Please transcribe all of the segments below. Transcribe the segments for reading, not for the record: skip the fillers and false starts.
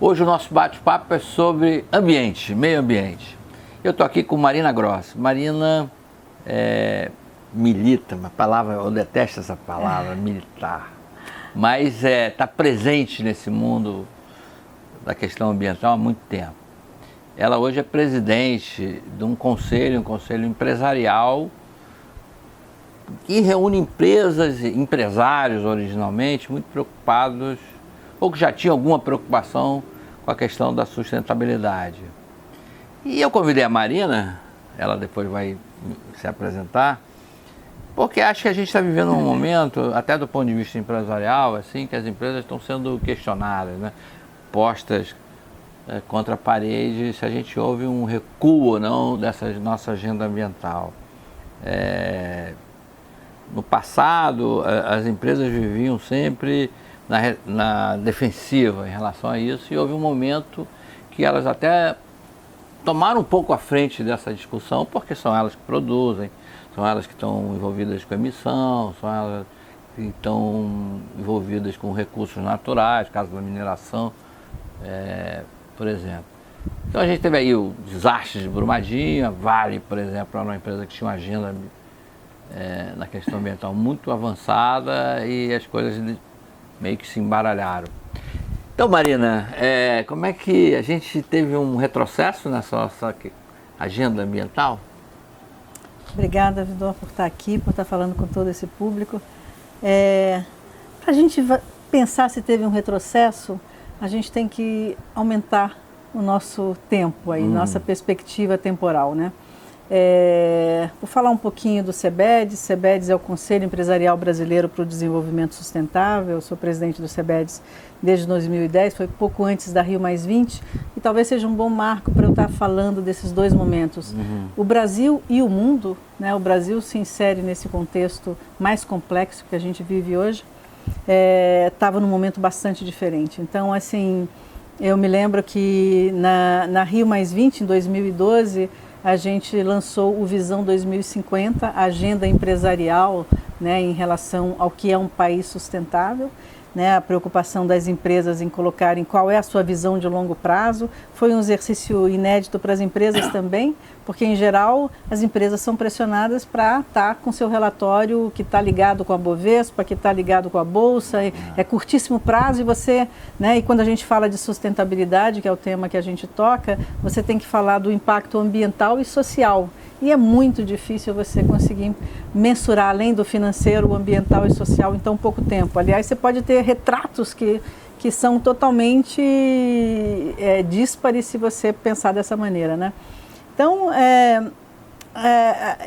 Hoje o nosso bate-papo é sobre ambiente, meio ambiente. Eu estou aqui com Marina Gross. Marina milita, uma palavra, eu detesto essa palavra, militar, mas está presente nesse mundo da questão ambiental há muito tempo. Ela hoje é presidente de um conselho empresarial que reúne empresários originalmente muito preocupados, ou que já tinham alguma preocupação com a questão da sustentabilidade. E eu convidei a Marina, ela depois vai se apresentar, porque acho que a gente está vivendo um momento, até do ponto de vista empresarial, assim, que as empresas estão sendo questionadas, né? Postas contra a parede, se a gente houve um recuo ou não dessa nossa agenda ambiental. No passado, as empresas viviam sempre na defensiva em relação a isso, e houve um momento que elas até tomaram um pouco à frente dessa discussão, porque são elas que produzem, são elas que estão envolvidas com emissão, são elas que estão envolvidas com recursos naturais, caso da mineração, por exemplo. Então a gente teve aí o desastre de Brumadinho, a Vale, por exemplo, era uma empresa que tinha uma agenda na questão ambiental muito avançada e as coisas meio que se embaralharam. Então, Marina, como é que a gente teve um retrocesso nessa nossa agenda ambiental? Obrigada, Vidor, por estar aqui, por estar falando com todo esse público. Para a gente pensar se teve um retrocesso, a gente tem que aumentar o nosso tempo, aí, nossa perspectiva temporal, né? Vou falar um pouquinho do CEBEDES. CEBEDES é o Conselho Empresarial Brasileiro para o Desenvolvimento Sustentável. Eu sou presidente do CEBEDES desde 2010, foi pouco antes da Rio+20, e talvez seja um bom marco para eu estar falando desses dois momentos. O Brasil e o mundo, né? O Brasil se insere nesse contexto mais complexo que a gente vive hoje, estava num momento bastante diferente. Então, assim, eu me lembro que na Rio+20, em 2012, a gente lançou o Visão 2050, a agenda empresarial, né, em relação ao que é um país sustentável, né, a preocupação das empresas em colocarem qual é a sua visão de longo prazo. Foi um exercício inédito para as empresas também, porque em geral as empresas são pressionadas para estar com seu relatório que está ligado com a Bovespa, que está ligado com a Bolsa, é curtíssimo prazo, e você, né, e quando a gente fala de sustentabilidade, que é o tema que a gente toca, você tem que falar do impacto ambiental e social. E é muito difícil você conseguir mensurar, além do financeiro, o ambiental e social em tão pouco tempo. Aliás, você pode ter retratos que são totalmente díspares se você pensar dessa maneira, né? Então,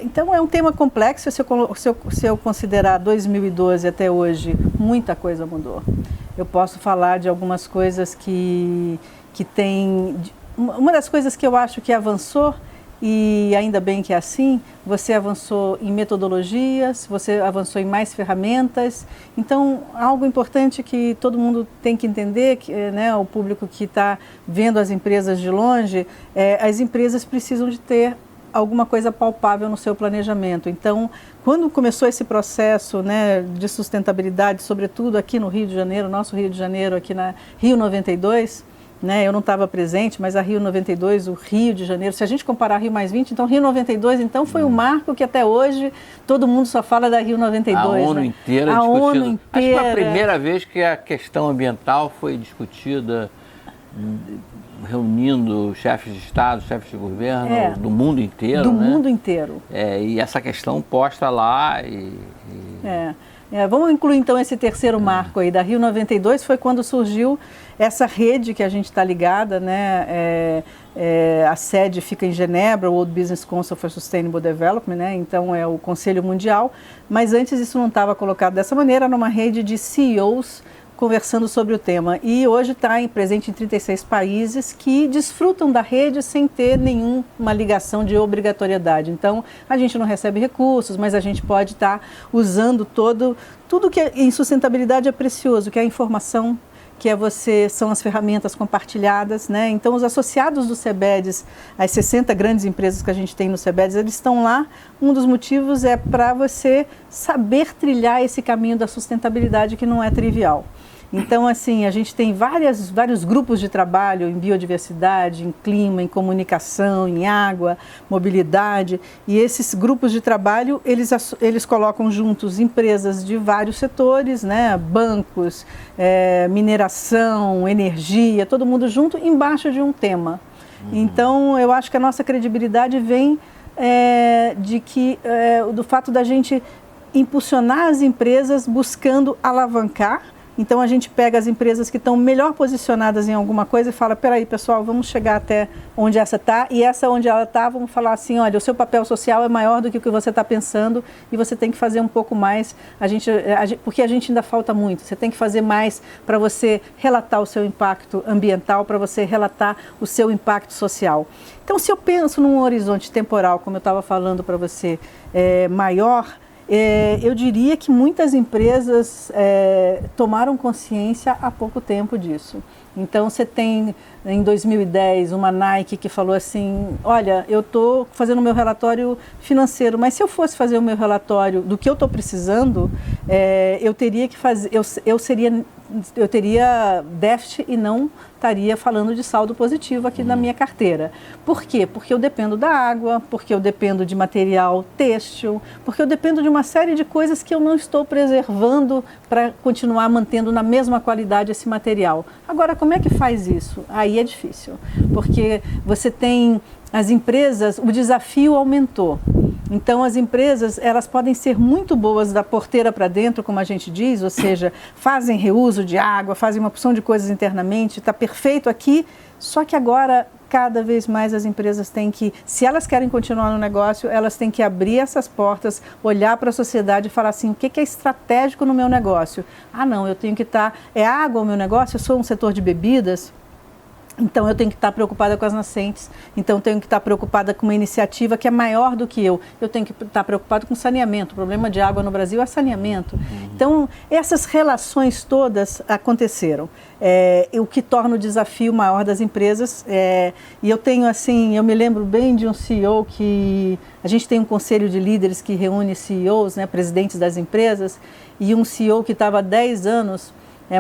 então é um tema complexo. Se eu considerar 2012 até hoje, muita coisa mudou. Eu posso falar de algumas coisas que tem... Uma das coisas que eu acho que avançou, e ainda bem que é assim, você avançou em metodologias, você avançou em mais ferramentas. Então, algo importante que todo mundo tem que entender, que, né, o público que está vendo as empresas de longe, as empresas precisam de ter alguma coisa palpável no seu planejamento. Então, quando começou esse processo, né, de sustentabilidade, sobretudo aqui no Rio de Janeiro, nosso Rio de Janeiro, aqui na Rio 92, né, eu não estava presente, mas a Rio 92, o Rio de Janeiro, se a gente comparar Rio+20, então Rio 92 então foi um marco que até hoje todo mundo só fala da Rio 92. A ONU, né, inteira a discutindo. ONU inteira. Acho que foi a primeira vez que a questão ambiental foi discutida, reunindo chefes de Estado, chefes de governo do mundo inteiro. Do né? mundo inteiro. E essa questão posta lá vamos incluir então esse terceiro marco aí da Rio 92, foi quando surgiu essa rede que a gente está ligada, né? A sede fica em Genebra, o World Business Council for Sustainable Development, né? Então é o Conselho Mundial, mas antes isso não estava colocado dessa maneira, numa rede de CEOs conversando sobre o tema. E hoje está presente em 36 países que desfrutam da rede sem ter nenhuma ligação de obrigatoriedade. Então, a gente não recebe recursos, mas a gente pode estar usando tudo que em sustentabilidade é precioso, que é a informação, que são as ferramentas compartilhadas, né? Então, os associados do CEBEDES, as 60 grandes empresas que a gente tem no CEBEDES, eles estão lá. Um dos motivos é para você saber trilhar esse caminho da sustentabilidade, que não é trivial. Então, assim, a gente tem vários grupos de trabalho em biodiversidade, em clima, em comunicação, em água, mobilidade. E esses grupos de trabalho, eles colocam juntos empresas de vários setores, né? Bancos, mineração, energia, todo mundo junto embaixo de um tema. Então, eu acho que a nossa credibilidade vem do fato da gente impulsionar as empresas buscando alavancar. Então a gente pega as empresas que estão melhor posicionadas em alguma coisa e fala, peraí pessoal, vamos chegar até onde essa está, e essa onde ela está, vamos falar assim, olha, o seu papel social é maior do que o que você está pensando e você tem que fazer um pouco mais, porque a gente ainda falta muito, você tem que fazer mais para você relatar o seu impacto ambiental, para você relatar o seu impacto social. Então se eu penso num horizonte temporal, como eu estava falando para você, maior, eu diria que muitas empresas tomaram consciência há pouco tempo disso. Então você tem em 2010 uma Nike que falou assim, olha, eu estou fazendo o meu relatório financeiro, mas se eu fosse fazer o meu relatório do que eu estou precisando, eu teria que fazer, eu teria déficit e não estaria falando de saldo positivo aqui na minha carteira. Por quê? Porque eu dependo da água, porque eu dependo de material têxtil, porque eu dependo de uma série de coisas que eu não estou preservando para continuar mantendo na mesma qualidade esse material. Agora, como é que faz isso? Aí é difícil, porque você tem as empresas, o desafio aumentou. Então as empresas, elas podem ser muito boas da porteira para dentro, como a gente diz, ou seja, fazem reuso de água, fazem uma opção de coisas internamente, está perfeito aqui, só que agora cada vez mais as empresas têm que, se elas querem continuar no negócio, elas têm que abrir essas portas, olhar para a sociedade e falar assim, o que é estratégico no meu negócio? Ah não, eu tenho que estar, é água o meu negócio, eu sou um setor de bebidas, então eu tenho que estar preocupada com as nascentes, então eu tenho que estar preocupada com uma iniciativa que é maior do que eu tenho que estar preocupada com saneamento, o problema de água no Brasil é saneamento. Então essas relações todas aconteceram, o que torna o desafio maior das empresas, e eu tenho assim, eu me lembro bem de um CEO que, a gente tem um conselho de líderes que reúne CEOs, né, presidentes das empresas, e um CEO que estava há 10 anos,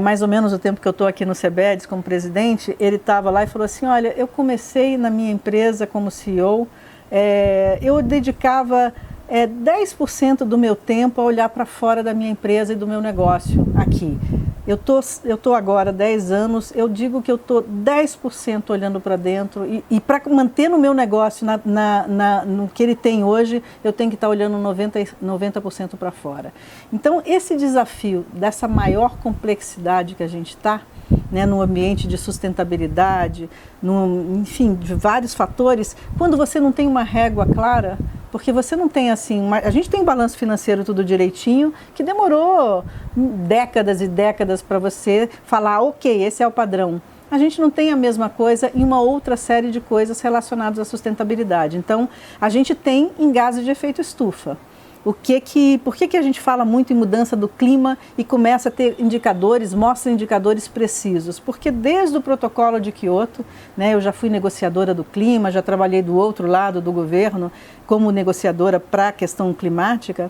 mais ou menos o tempo que eu estou aqui no CBEDS como presidente, ele estava lá e falou assim, olha, eu comecei na minha empresa como CEO, eu dedicava 10% do meu tempo a olhar para fora da minha empresa e do meu negócio aqui. Eu tô agora 10 anos, eu digo que eu estou 10% olhando para dentro e para manter no meu negócio, no que ele tem hoje, eu tenho que estar olhando 90% para fora. Então, esse desafio dessa maior complexidade que a gente está, né, no ambiente de sustentabilidade, enfim, de vários fatores, quando você não tem uma régua clara, porque você não tem assim, a gente tem um balanço financeiro tudo direitinho, que demorou décadas e décadas para você falar, ok, esse é o padrão. A gente não tem a mesma coisa em uma outra série de coisas relacionadas à sustentabilidade. Então, a gente tem em gases de efeito estufa. Por que a gente fala muito em mudança do clima e começa a ter indicadores, mostra indicadores precisos? Porque desde o protocolo de Kyoto, né, eu já fui negociadora do clima, já trabalhei do outro lado do governo como negociadora para a questão climática,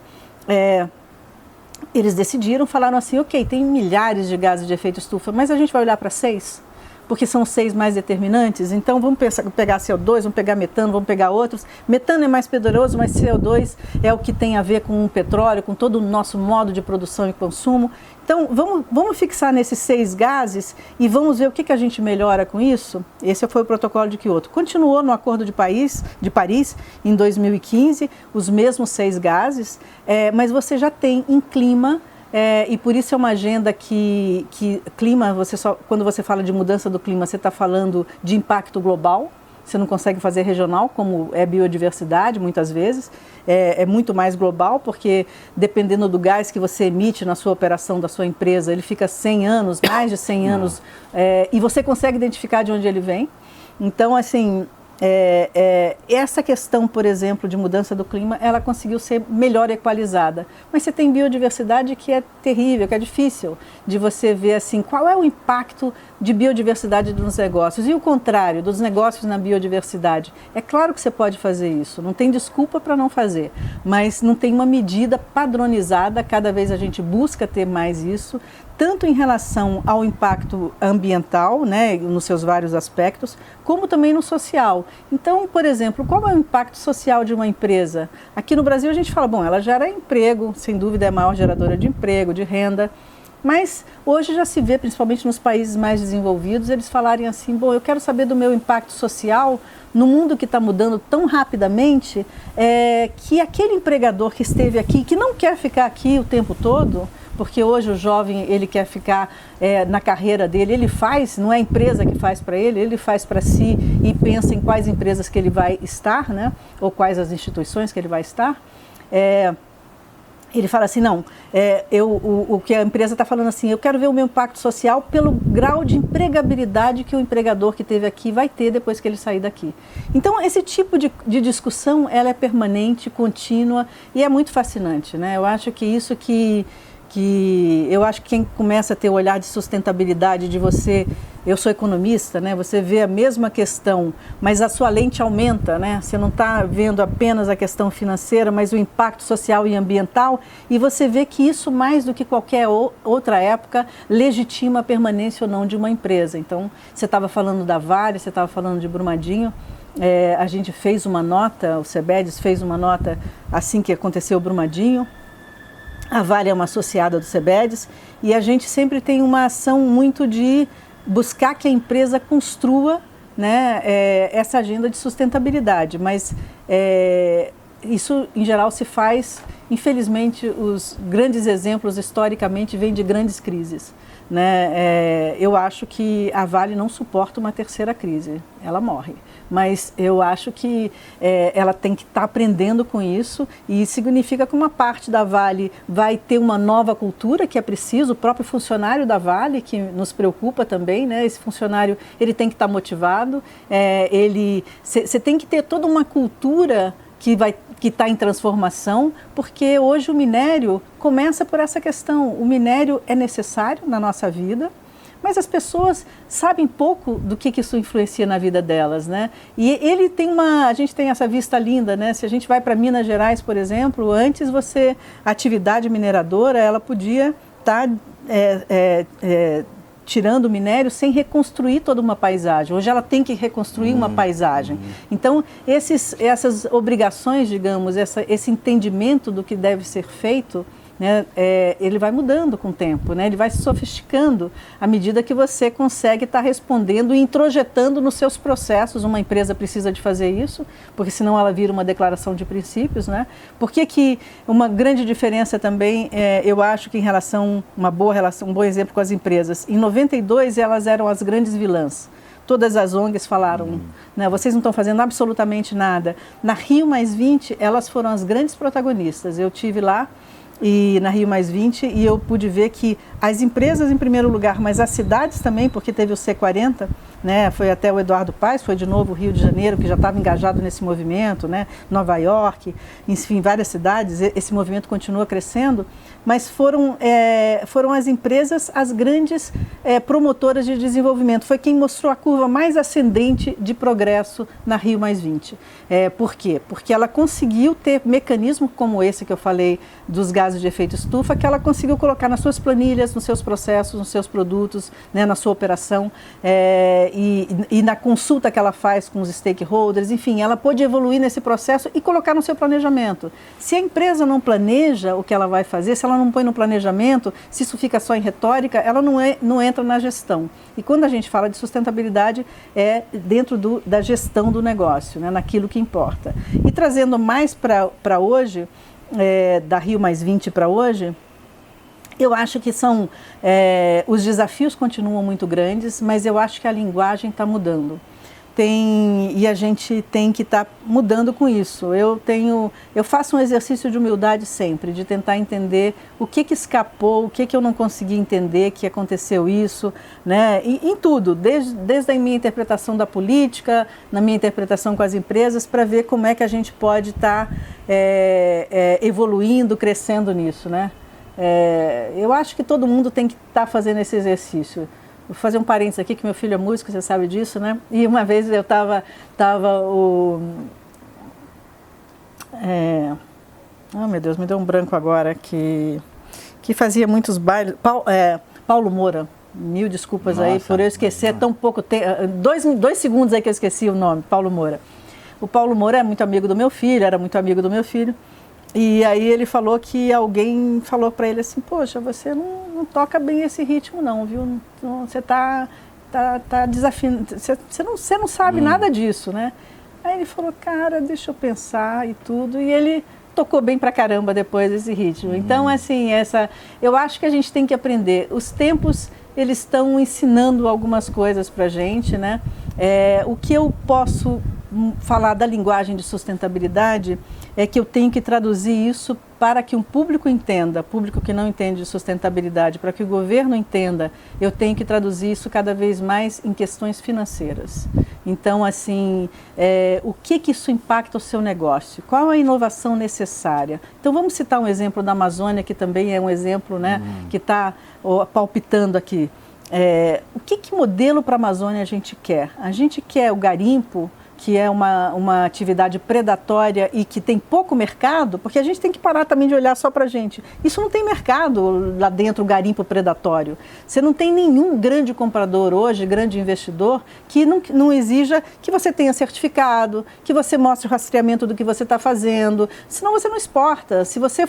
eles decidiram, falaram assim, ok, tem milhares de gases de efeito estufa, mas a gente vai olhar para 6? Porque são os 6 mais determinantes, então vamos pegar CO2, vamos pegar metano, vamos pegar outros. Metano é mais poderoso, mas CO2 é o que tem a ver com o petróleo, com todo o nosso modo de produção e consumo. Então vamos fixar nesses 6 gases e vamos ver o que a gente melhora com isso. Esse foi o protocolo de Kyoto. Continuou no Acordo de Paris, em 2015, os mesmos 6 gases, mas você já tem em clima, e por isso é uma agenda que clima, quando você fala de mudança do clima, você está falando de impacto global, você não consegue fazer regional, como é biodiversidade muitas vezes, é muito mais global, porque dependendo do gás que você emite na sua operação da sua empresa, ele fica 100 anos, mais de 100 anos, e você consegue identificar de onde ele vem. Então, assim, essa questão, por exemplo, de mudança do clima, ela conseguiu ser melhor equalizada. Mas você tem biodiversidade que é terrível, que é difícil de você ver assim, qual é o impacto de biodiversidade dos negócios. E o contrário, dos negócios na biodiversidade. É claro que você pode fazer isso, não tem desculpa para não fazer, mas não tem uma medida padronizada, cada vez a gente busca ter mais isso, tanto em relação ao impacto ambiental, né, nos seus vários aspectos, como também no social. Então, por exemplo, qual é o impacto social de uma empresa? Aqui no Brasil a gente fala, bom, ela gera emprego, sem dúvida é a maior geradora de emprego, de renda, mas hoje já se vê, principalmente nos países mais desenvolvidos, eles falarem assim, bom, eu quero saber do meu impacto social no mundo que está mudando tão rapidamente, que aquele empregador que esteve aqui, que não quer ficar aqui o tempo todo, porque hoje o jovem ele quer ficar na carreira dele, ele faz, não é a empresa que faz para ele faz para si e pensa em quais empresas que ele vai estar, né, ou quais as instituições que ele vai estar. Ele fala assim, não, o que a empresa está falando assim, eu quero ver o meu impacto social pelo grau de empregabilidade que o empregador que esteve aqui vai ter depois que ele sair daqui. Então, esse tipo de discussão, ela é permanente, contínua e é muito fascinante, né? Eu acho que isso eu acho que quem começa a ter o olhar de sustentabilidade de você, eu sou economista, né? Você vê a mesma questão, mas a sua lente aumenta, né? Você não está vendo apenas a questão financeira, mas o impacto social e ambiental, e você vê que isso, mais do que qualquer outra época, legitima a permanência ou não de uma empresa. Então, você estava falando da Vale, você estava falando de Brumadinho, a gente fez uma nota, o CEBEDES fez uma nota assim que aconteceu o Brumadinho. A Vale é uma associada do CEBEDES e a gente sempre tem uma ação muito de buscar que a empresa construa, né, essa agenda de sustentabilidade, mas isso em geral se faz, infelizmente os grandes exemplos historicamente vêm de grandes crises, né? Eu acho que a Vale não suporta uma terceira crise, ela morre. Mas eu acho que ela tem que estar aprendendo com isso e significa que uma parte da Vale vai ter uma nova cultura que é preciso, o próprio funcionário da Vale, que nos preocupa também, né? Esse funcionário ele tem que estar motivado, você tem que ter toda uma cultura que está em transformação, porque hoje o minério começa por essa questão, o minério é necessário na nossa vida, mas as pessoas sabem pouco do que isso influencia na vida delas, né? E ele tem a gente tem essa vista linda, né? Se a gente vai para Minas Gerais, por exemplo, antes a atividade mineradora, ela podia estar tirando o minério sem reconstruir toda uma paisagem. Hoje ela tem que reconstruir uma paisagem. Então, essas obrigações, digamos, esse entendimento do que deve ser feito, né, ele vai mudando com o tempo, né, ele vai se sofisticando à medida que você consegue estar respondendo e introjetando nos seus processos. Uma empresa precisa de fazer isso, porque senão ela vira uma declaração de princípios, né? Por que uma grande diferença também, eu acho que em relação, um bom exemplo com as empresas, em 92 elas eram as grandes vilãs. Todas as ONGs falaram, né, vocês não estão fazendo absolutamente nada. Na Rio+20, elas foram as grandes protagonistas. Eu tive lá, e na Rio+20, e eu pude ver que as empresas em primeiro lugar, mas as cidades também, porque teve o C40, né, foi até o Eduardo Paes, foi de novo o Rio de Janeiro, que já estava engajado nesse movimento, né, Nova York, enfim, várias cidades, esse movimento continua crescendo, mas foram as empresas as grandes promotoras de desenvolvimento, foi quem mostrou a curva mais ascendente de progresso na Rio+20. Por quê? Porque ela conseguiu ter mecanismos como esse que eu falei, dos gases de efeito estufa, que ela conseguiu colocar nas suas planilhas, nos seus processos, nos seus produtos, né, na sua operação, e na consulta que ela faz com os stakeholders, enfim, ela pôde evoluir nesse processo e colocar no seu planejamento. Se a empresa não planeja o que ela vai fazer, se ela não põe no planejamento, se isso fica só em retórica, ela não entra na gestão. E quando a gente fala de sustentabilidade, é dentro da gestão do negócio, né, naquilo que importa. E trazendo mais para hoje, da Rio+20 para hoje, eu acho que os desafios continuam muito grandes, mas eu acho que a linguagem está mudando. E a gente tem que estar mudando com isso. Eu faço um exercício de humildade sempre, de tentar entender o que escapou, o que eu não consegui entender, que aconteceu isso, né? Em tudo, desde a minha interpretação da política, na minha interpretação com as empresas, para ver como é que a gente pode estar evoluindo, crescendo nisso, né? Eu acho que todo mundo tem que estar fazendo esse exercício. vou fazer um parênteses aqui, que meu filho é músico, você sabe disso, né? E uma vez eu estava oh, meu Deus, me deu um branco agora, que fazia muitos bailes, Paulo Moura, mil desculpas. Nossa, aí por eu esquecer tão pouco tempo, 2 segundos aí que eu esqueci o nome, Paulo Moura. O Paulo Moura é muito amigo do meu filho, era muito amigo do meu filho, e aí ele falou que alguém falou para ele assim, poxa, você não toca bem esse ritmo não, viu? Você tá desafinando, você não sabe nada disso, né? Aí ele falou, cara, deixa eu pensar e tudo, e ele tocou bem pra caramba depois desse ritmo. Então, assim, eu acho que a gente tem que aprender. Os tempos, eles estão ensinando algumas coisas pra gente, né? O que eu posso falar da linguagem de sustentabilidade é que eu tenho que traduzir isso para que um público entenda, público que não entende de sustentabilidade, para que o governo entenda, eu tenho que traduzir isso cada vez mais em questões financeiras. Então, assim, o que isso impacta o seu negócio? Qual a inovação necessária? Então, vamos citar um exemplo da Amazônia, que também é um exemplo, né, que está palpitando aqui. Que modelo para a Amazônia a gente quer? A gente quer o garimpo, que é uma atividade predatória e que tem pouco mercado, porque a gente tem que parar também de olhar só para a gente. Isso não tem mercado lá dentro, o garimpo predatório. Você não tem nenhum grande comprador hoje, grande investidor, que não exija que você tenha certificado, que você mostre o rastreamento do que você está fazendo, senão você não exporta. Se você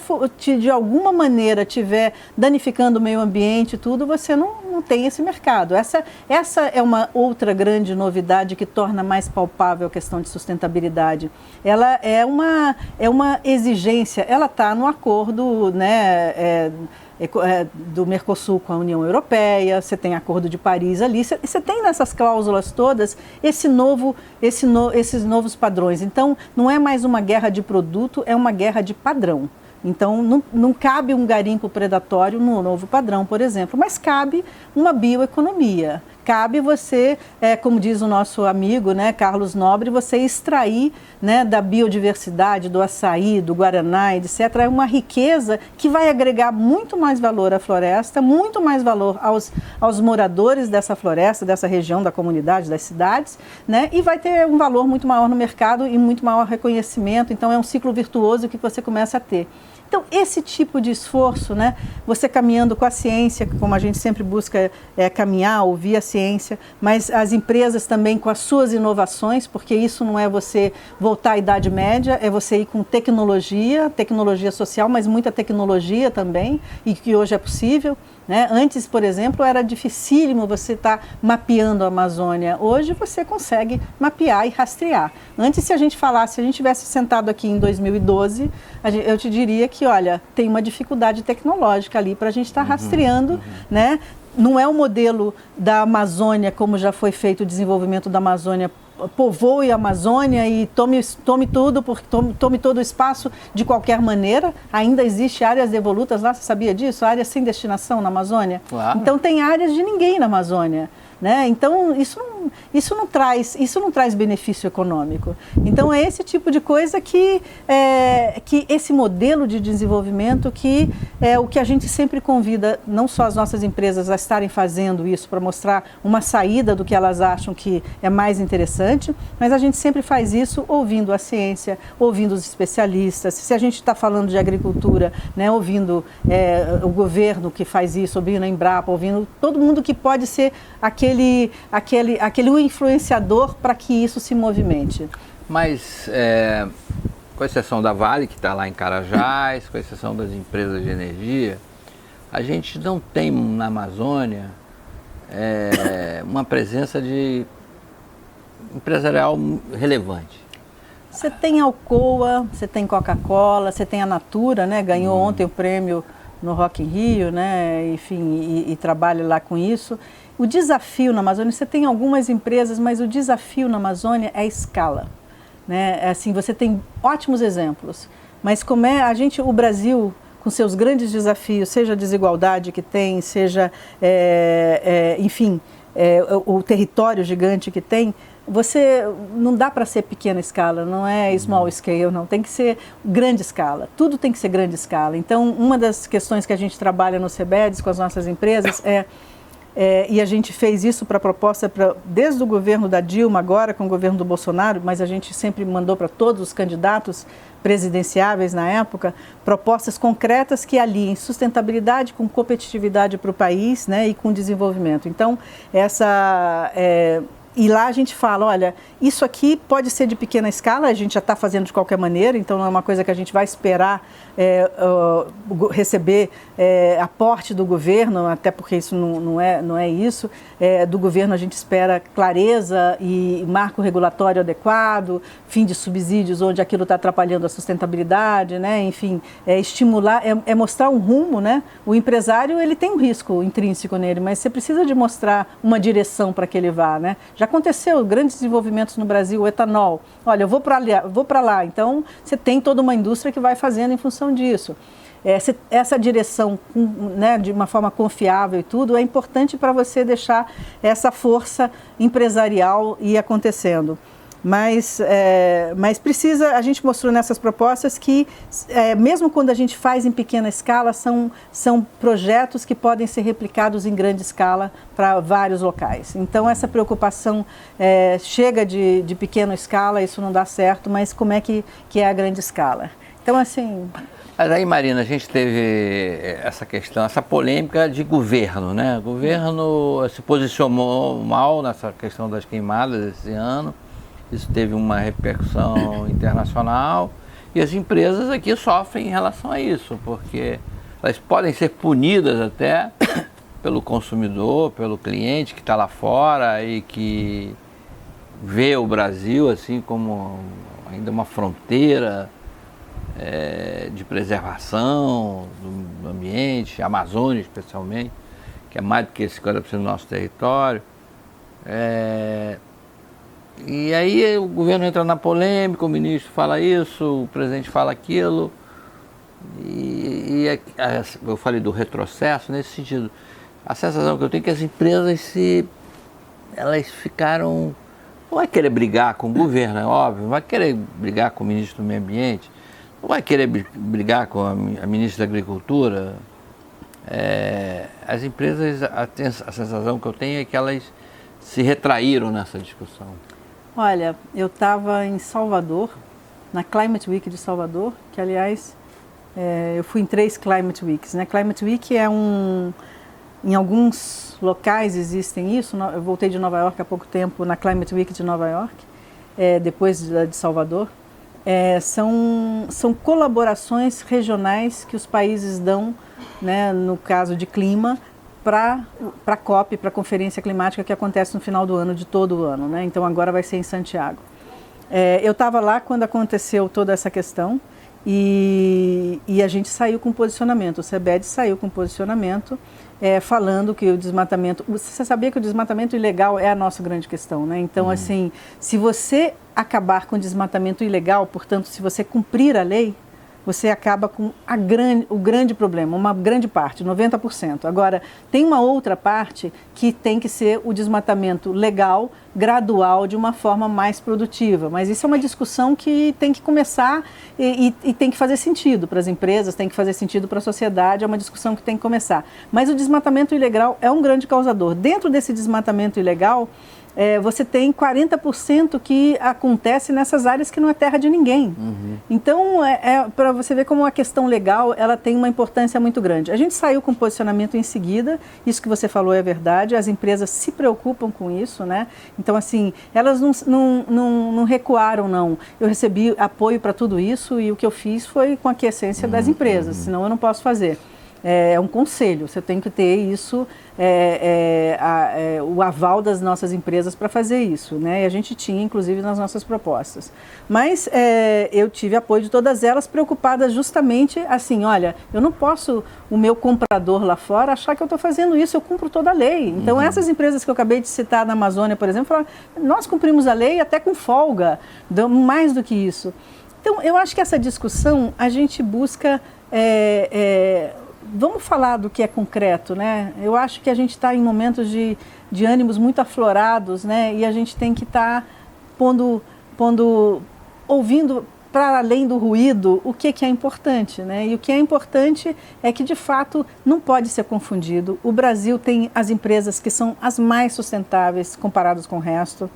de alguma maneira estiver danificando o meio ambiente e tudo, você não tem esse mercado. Essa é uma outra grande novidade que torna mais palpável a questão de sustentabilidade. Ela é uma exigência, ela está no acordo, né, do Mercosul com a União Europeia, você tem acordo de Paris ali, você tem nessas cláusulas todas esses novos padrões. Então, não é mais uma guerra de produto, é uma guerra de padrão. Então, não cabe um garimpo predatório no novo padrão, por exemplo, mas cabe uma bioeconomia. Cabe você, como diz o nosso amigo, né, Carlos Nobre, você extrair, né, da biodiversidade, do açaí, do guaraná, etc., é uma riqueza que vai agregar muito mais valor à floresta, muito mais valor aos moradores dessa floresta, dessa região, da comunidade, das cidades, né, e vai ter um valor muito maior no mercado e muito maior reconhecimento. Então, é um ciclo virtuoso que você começa a ter. Então, esse tipo de esforço, né, você caminhando com a ciência, como a gente sempre busca caminhar, ouvir a ciência, mas as empresas também com as suas inovações, porque isso não é você voltar à Idade Média, é você ir com tecnologia social, mas muita tecnologia também, e que hoje é possível. Né? Antes, por exemplo, era dificílimo você estar mapeando a Amazônia. Hoje você consegue mapear e rastrear. Antes, se a gente tivesse sentado aqui em 2012, eu te diria que, olha, tem uma dificuldade tecnológica ali para a gente estar rastreando, né? Não é o modelo da Amazônia, como já foi feito o desenvolvimento da Amazônia, povoe a Amazônia e tome todo o espaço de qualquer maneira. Ainda existe áreas devolutas lá, você sabia disso? Áreas sem destinação na Amazônia. Claro. Então tem áreas de ninguém na Amazônia. Né? Então, isso não traz benefício econômico. Então, é esse tipo de coisa que esse modelo de desenvolvimento que é o que a gente sempre convida, não só as nossas empresas a estarem fazendo isso para mostrar uma saída do que elas acham que é mais interessante, mas a gente sempre faz isso ouvindo a ciência, ouvindo os especialistas. Se a gente está falando de agricultura, né, ouvindo o governo que faz isso, ouvindo a Embrapa, ouvindo todo mundo que pode ser aquele influenciador para que isso se movimente. Mas, com exceção da Vale, que está lá em Carajás, com exceção das empresas de energia, a gente não tem na Amazônia uma presença de empresarial relevante. Você tem Alcoa, você tem Coca-Cola, você tem a Natura, né? Ganhou ontem o prêmio no Rock in Rio, né? Enfim, e trabalha lá com isso. O desafio na Amazônia, você tem algumas empresas, mas o desafio na Amazônia é a escala. Né? Assim, você tem ótimos exemplos, mas como o Brasil, com seus grandes desafios, seja a desigualdade que tem, seja, enfim, o território gigante que tem, não dá para ser pequena escala, não é small scale, não, tem que ser grande escala, tudo tem que ser grande escala. Então, uma das questões que a gente trabalha no CBEDS com as nossas empresas é E a gente fez isso para a proposta, desde o governo da Dilma, agora com o governo do Bolsonaro, mas a gente sempre mandou para todos os candidatos presidenciáveis na época, propostas concretas que aliem sustentabilidade com competitividade para o país, né, e com desenvolvimento. Então, e lá a gente fala, olha, isso aqui pode ser de pequena escala, a gente já está fazendo de qualquer maneira, então não é uma coisa que a gente vai esperar receber aporte do governo, até porque isso não é isso. Do governo a gente espera clareza e marco regulatório adequado, fim de subsídios onde aquilo está atrapalhando a sustentabilidade, né? Enfim, estimular, mostrar um rumo, né? O empresário, ele tem um risco intrínseco nele, mas você precisa de mostrar uma direção para que ele vá, né? Já aconteceu grandes desenvolvimentos no Brasil, o etanol. Olha, eu vou para lá, então você tem toda uma indústria que vai fazendo em função disso. Essa direção, né, de uma forma confiável e tudo, é importante para você deixar essa força empresarial ir acontecendo. Mas precisa, a gente mostrou nessas propostas que, mesmo quando a gente faz em pequena escala, são projetos que podem ser replicados em grande escala para vários locais. Então, essa preocupação chega de pequena escala, isso não dá certo, mas como é que é a grande escala? Então, assim... Mas aí, Marina, a gente teve essa questão, essa polêmica de governo, né? O governo se posicionou mal nessa questão das queimadas esse ano. Isso teve uma repercussão internacional e as empresas aqui sofrem em relação a isso, porque elas podem ser punidas até pelo consumidor, pelo cliente que está lá fora e que vê o Brasil assim como ainda uma fronteira de preservação do ambiente, a Amazônia especialmente, que é mais do que 50% do nosso território. E aí o governo entra na polêmica, o ministro fala isso, o presidente fala aquilo, eu falei do retrocesso nesse sentido. A sensação que eu tenho é que as empresas elas ficaram, não vai querer brigar com o governo, é óbvio, não vai querer brigar com o ministro do Meio Ambiente, não vai querer brigar com a ministra da Agricultura. As empresas, a sensação que eu tenho é que elas se retraíram nessa discussão. Olha, eu estava em Salvador, na Climate Week de Salvador, que aliás, eu fui em 3 Climate Weeks, né? Climate Week em alguns locais existem isso, eu voltei de Nova York há pouco tempo, na Climate Week de Nova York, depois de Salvador. São colaborações regionais que os países dão, né, no caso de clima, para a COP, para a Conferência Climática que acontece no final do ano, de todo o ano, né? Então agora vai ser em Santiago. Eu estava lá quando aconteceu toda essa questão e a gente saiu com posicionamento, o CEBED saiu com posicionamento falando que o desmatamento... Você sabia que o desmatamento ilegal é a nossa grande questão, né? Então, assim, se você acabar com o desmatamento ilegal, portanto, se você cumprir a lei, você acaba com o grande problema, uma grande parte, 90%. Agora, tem uma outra parte que tem que ser o desmatamento legal, gradual, de uma forma mais produtiva. Mas isso é uma discussão que tem que começar e tem que fazer sentido para as empresas, tem que fazer sentido para a sociedade, é uma discussão que tem que começar. Mas o desmatamento ilegal é um grande causador. Dentro desse desmatamento ilegal, você tem 40% que acontece nessas áreas que não é terra de ninguém. Então, para você ver como a questão legal ela tem uma importância muito grande. A gente saiu com posicionamento em seguida, isso que você falou é verdade, as empresas se preocupam com isso, né? Então, assim, elas não recuaram, não. Eu recebi apoio para tudo isso e o que eu fiz foi com a aquiescência das empresas, senão eu não posso fazer. É um conselho, você tem que ter isso, o aval das nossas empresas para fazer isso, né? E a gente tinha, inclusive, nas nossas propostas. Mas eu tive apoio de todas elas, preocupadas justamente assim, olha, eu não posso, o meu comprador lá fora, achar que eu estou fazendo isso, eu cumpro toda a lei. Então, essas empresas que eu acabei de citar na Amazônia, por exemplo, falaram, nós cumprimos a lei até com folga, mais do que isso. Então, eu acho que essa discussão, a gente busca... Vamos falar do que é concreto, né? Eu acho que a gente está em momentos de ânimos muito aflorados, né? E a gente tem que estar ouvindo para além do ruído, o que é importante, né? E o que é importante é que, de fato, não pode ser confundido. O Brasil tem as empresas que são as mais sustentáveis comparadas com o resto.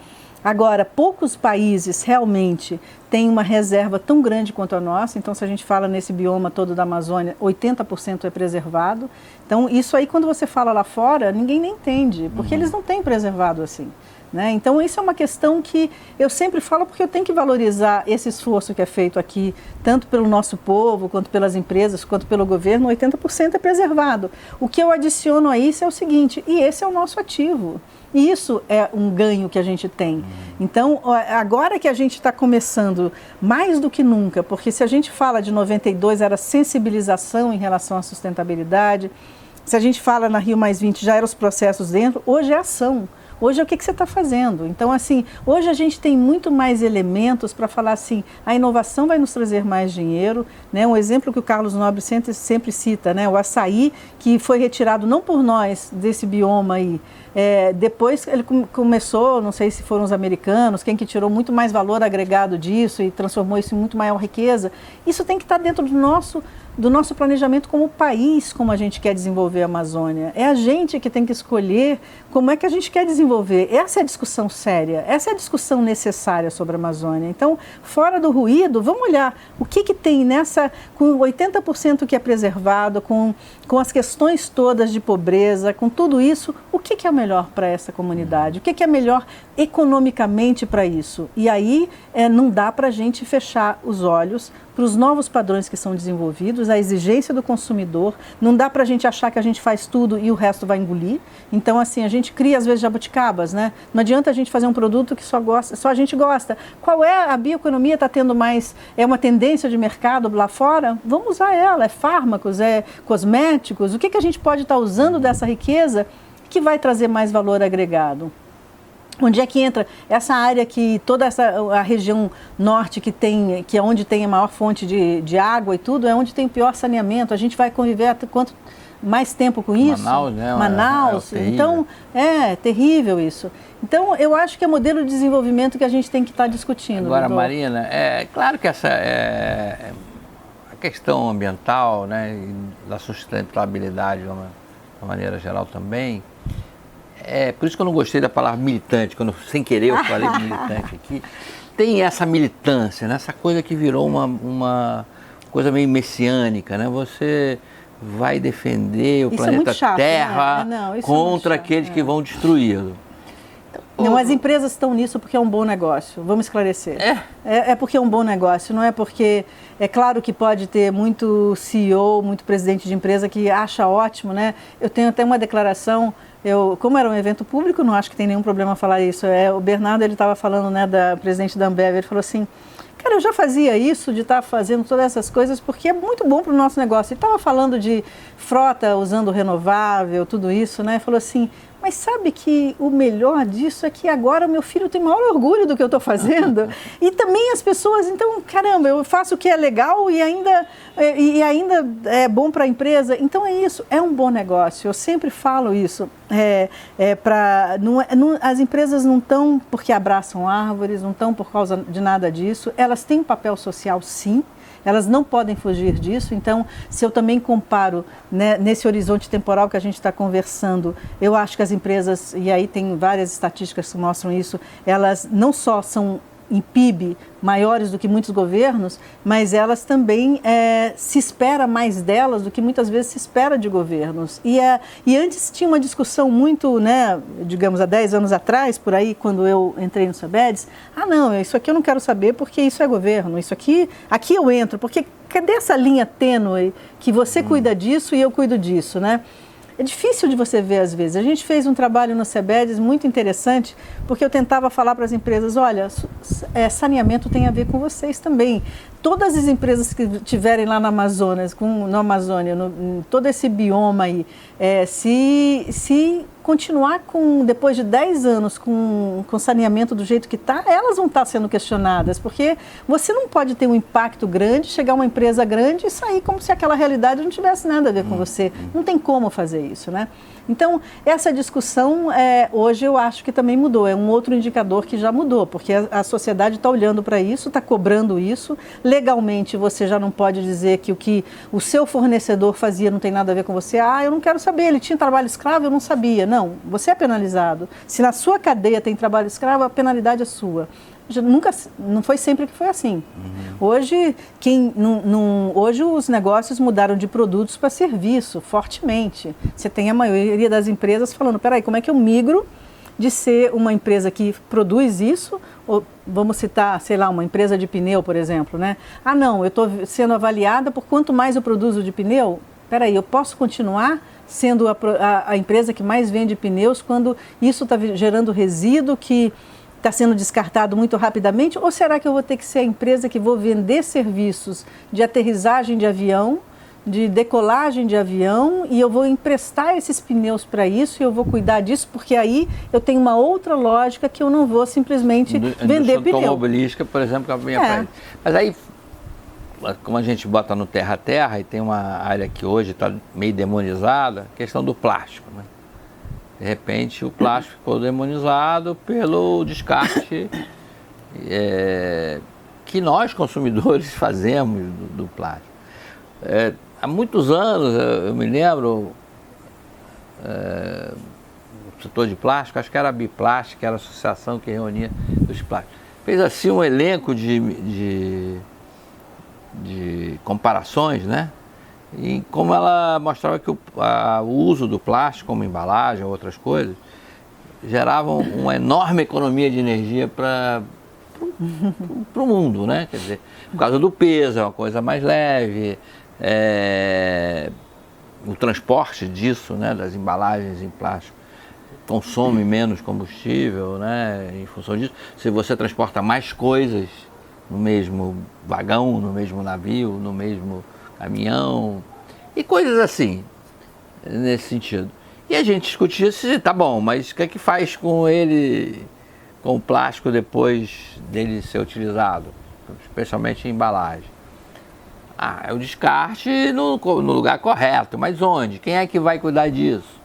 Agora, poucos países realmente têm uma reserva tão grande quanto a nossa. Então, se a gente fala nesse bioma todo da Amazônia, 80% é preservado. Então, isso aí, quando você fala lá fora, ninguém nem entende, porque eles não têm preservado assim. Né? Então, isso é uma questão que eu sempre falo, porque eu tenho que valorizar esse esforço que é feito aqui, tanto pelo nosso povo, quanto pelas empresas, quanto pelo governo. 80% é preservado. O que eu adiciono a isso é o seguinte, e esse é o nosso ativo. E isso é um ganho que a gente tem. Então, agora que a gente está começando, mais do que nunca, porque se a gente fala de 92, era sensibilização em relação à sustentabilidade, se a gente fala na Rio+20, já eram os processos dentro, hoje é ação. Hoje é o que você está fazendo. Então, assim, hoje a gente tem muito mais elementos para falar assim, a inovação vai nos trazer mais dinheiro, né? Um exemplo que o Carlos Nobre sempre cita, né? O açaí, que foi retirado não por nós desse bioma aí, depois ele começou, não sei se foram os americanos, quem que tirou muito mais valor agregado disso e transformou isso em muito maior riqueza. Isso tem que estar dentro do nosso planejamento como país, como a gente quer desenvolver a Amazônia. É a gente que tem que escolher como é que a gente quer desenvolver. Essa é a discussão séria, essa é a discussão necessária sobre a Amazônia. Então, fora do ruído, vamos olhar o que tem nessa, com 80% que é preservado, com as questões todas de pobreza, com tudo isso, o que é o melhor para essa comunidade? O que é melhor economicamente para isso? E aí não dá para a gente fechar os olhos para os novos padrões que são desenvolvidos, a exigência do consumidor. Não dá para a gente achar que a gente faz tudo e o resto vai engolir. Então, assim, a gente cria às vezes jabuticabas, né? Não adianta a gente fazer um produto que só a gente gosta. Qual é a bioeconomia? Está tendo mais, é uma tendência de mercado lá fora? Vamos usar ela, é fármacos, é cosméticos. O que a gente pode estar usando dessa riqueza que vai trazer mais valor agregado? Onde é que entra essa área que toda a região norte que é onde tem a maior fonte de água e tudo, é onde tem o pior saneamento. A gente vai conviver há quanto mais tempo com isso? Manaus, né? Manaus. Então, é terrível isso. Então, eu acho que é modelo de desenvolvimento que a gente tem que estar discutindo. Agora, Marina, é claro que essa a questão ambiental, né, e da sustentabilidade de uma maneira geral também. Por isso que eu não gostei da palavra militante, quando sem querer eu falei militante aqui. Tem essa militância, né? Essa coisa que virou uma coisa meio messiânica, né? Você vai defender o planeta chato, Terra, né? contra aqueles que vão destruí-lo. Não, as empresas estão nisso porque é um bom negócio, vamos esclarecer. É porque é um bom negócio, não é porque... É claro que pode ter muito CEO, muito presidente de empresa que acha ótimo, né? Eu tenho até uma declaração, como era um evento público, não acho que tem nenhum problema falar isso. O Bernardo, ele estava falando, né, da presidente da Ambev, ele falou assim, cara, eu já fazia isso, de estar fazendo todas essas coisas, porque é muito bom para o nosso negócio. Ele estava falando de frota usando renovável, tudo isso, né? Falou assim, mas sabe que o melhor disso é que agora o meu filho tem maior orgulho do que eu estou fazendo. E também as pessoas, então, caramba, eu faço o que é legal e ainda é bom para a empresa. Então é isso, é um bom negócio. Eu sempre falo isso. As empresas não estão porque abraçam árvores, não estão por causa de nada disso. Elas têm um papel social, sim. Elas não podem fugir disso. Então, se eu também comparo, né, nesse horizonte temporal que a gente está conversando, eu acho que as empresas, e aí tem várias estatísticas que mostram isso, elas não só são em PIB maiores do que muitos governos, mas elas também se espera mais delas do que muitas vezes se espera de governos. E antes tinha uma discussão muito, né, digamos, há 10 anos atrás, por aí, quando eu entrei no Sabedes, não, isso aqui eu não quero saber porque isso é governo, isso aqui eu entro, porque cadê essa linha tênue que você cuida disso e eu cuido disso, né? É difícil de você ver às vezes. A gente fez um trabalho no Sebedes muito interessante, porque eu tentava falar para as empresas, olha, saneamento tem a ver com vocês também. Todas as empresas que estiverem lá na Amazonas, na Amazônia, todo esse bioma aí, se continuar depois de 10 anos com saneamento do jeito que está, elas vão estar sendo questionadas, porque você não pode ter um impacto grande, chegar uma empresa grande e sair como se aquela realidade não tivesse nada a ver com você. Não tem como fazer isso, né? Então, essa discussão, hoje eu acho que também mudou, é um outro indicador que já mudou, porque a sociedade está olhando para isso, está cobrando isso. Legalmente, você já não pode dizer que o que o seu fornecedor fazia não tem nada a ver com você. Ah, eu não quero saber, ele tinha trabalho escravo, eu não sabia. Não, você é penalizado. Se na sua cadeia tem trabalho escravo, a penalidade é sua. Não foi sempre que foi assim. Hoje, hoje os negócios mudaram de produtos para serviço, fortemente. Você tem a maioria das empresas falando, peraí, como é que eu migro de ser uma empresa que produz isso, ou vamos citar, sei lá, uma empresa de pneu, por exemplo, né? Ah, não, eu estou sendo avaliada por quanto mais eu produzo de pneu. Peraí, eu posso continuar sendo a empresa que mais vende pneus quando isso está gerando resíduo que está sendo descartado muito rapidamente? Ou será que eu vou ter que ser a empresa que vou vender serviços de aterrissagem de avião, de decolagem de avião, e eu vou emprestar esses pneus para isso e eu vou cuidar disso, porque aí eu tenho uma outra lógica que eu não vou simplesmente vender pneu. Automobilística, por exemplo, que é a minha frente. Mas aí, como a gente bota no terra a terra, e tem uma área que hoje está meio demonizada, a questão do plástico, né? De repente, o plástico ficou demonizado pelo descarte que nós, consumidores, fazemos do plástico. Há muitos anos, eu me lembro, o setor de plástico, acho que era a Biplástica, que era a associação que reunia os plásticos, fez assim um elenco de comparações, né? E como ela mostrava que o uso do plástico como embalagem ou outras coisas geravam uma enorme economia de energia para o mundo, né? Quer dizer, por causa do peso, é uma coisa mais leve, o transporte disso, né, das embalagens em plástico, consome menos combustível, né, em função disso. Se você transporta mais coisas no mesmo vagão, no mesmo navio, no mesmo caminhão, e coisas assim, nesse sentido. E a gente discutia se, tá bom, mas o que é que faz com ele, com o plástico depois dele ser utilizado, especialmente em embalagem? É o descarte no lugar correto, mas onde? Quem é que vai cuidar disso?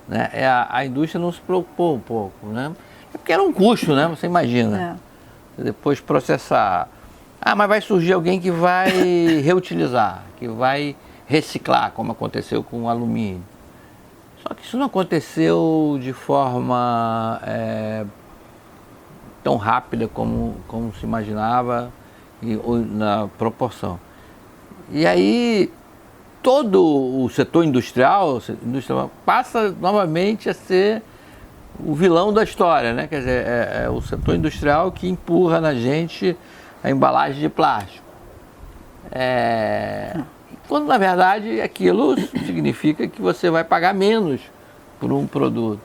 Né? A indústria não se preocupou um pouco, né? É porque era um custo, né? Você imagina. Depois processar. Mas vai surgir alguém que vai reutilizar, que vai reciclar, como aconteceu com o alumínio. Só que isso não aconteceu de forma tão rápida como se imaginava ou na proporção. E aí todo o setor industrial passa novamente a ser o vilão da história, né? Quer dizer, é o setor industrial que empurra na gente a embalagem de plástico. Quando na verdade aquilo significa que você vai pagar menos por um produto.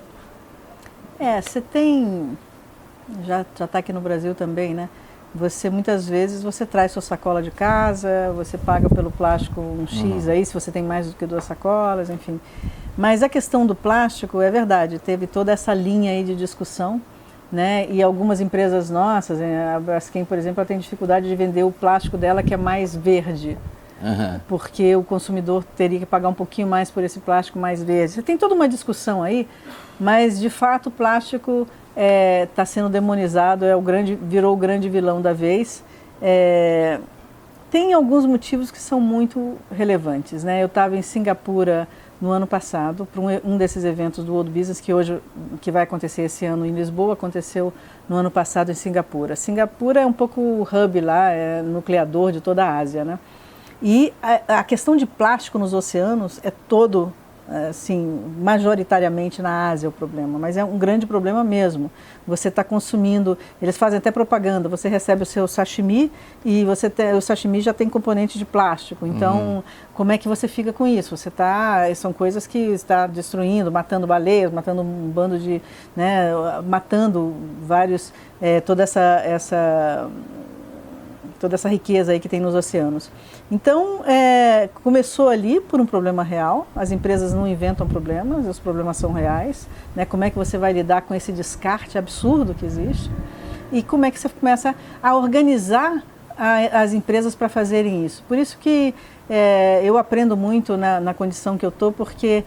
Você tem, já está aqui no Brasil também, né? Muitas vezes você traz sua sacola de casa, você paga pelo plástico um X aí, se você tem mais do que 2 sacolas, enfim. Mas a questão do plástico, é verdade, teve toda essa linha aí de discussão, né? E algumas empresas nossas, a Braskem, por exemplo, ela tem dificuldade de vender o plástico dela que é mais verde, porque o consumidor teria que pagar um pouquinho mais por esse plástico mais verde. Você tem toda uma discussão aí, mas de fato o plástico está sendo demonizado, virou o grande vilão da vez. Tem alguns motivos que são muito relevantes, né? Eu estava em Singapura no ano passado, para um desses eventos do World Business, que vai acontecer esse ano em Lisboa, aconteceu no ano passado em Singapura. Singapura é um pouco o hub lá, nucleador de toda a Ásia, né? E a questão de plástico nos oceanos é assim, majoritariamente na Ásia o problema, mas é um grande problema mesmo. Você está consumindo, eles fazem até propaganda, você recebe o seu sashimi e o sashimi já tem componente de plástico, então como é que você fica com isso? São coisas que está destruindo, matando baleias, matando um bando de, né, matando vários, toda essa riqueza aí que tem nos oceanos. Então, começou ali por um problema real, as empresas não inventam problemas, os problemas são reais, né? Como é que você vai lidar com esse descarte absurdo que existe? E como é que você começa a organizar as empresas para fazerem isso? Por isso que eu aprendo muito na condição que eu estou, porque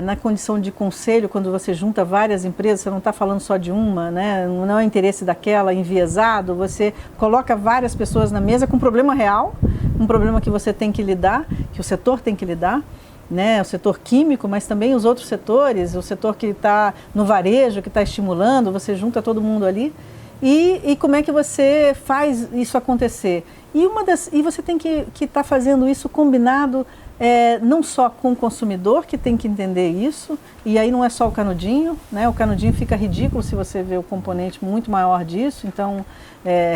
na condição de conselho, quando você junta várias empresas, você não está falando só de uma, né? Não é o interesse daquela enviesado, você coloca várias pessoas na mesa com um problema real, um problema que você tem que lidar, que o setor tem que lidar, né? O setor químico, mas também os outros setores, o setor que está no varejo, que está estimulando, você junta todo mundo ali. E como é que você faz isso acontecer? E você tem que estar fazendo isso combinado, não só com o consumidor, que tem que entender isso, e aí não é só o canudinho, né? O canudinho fica ridículo se você vê o componente muito maior disso, então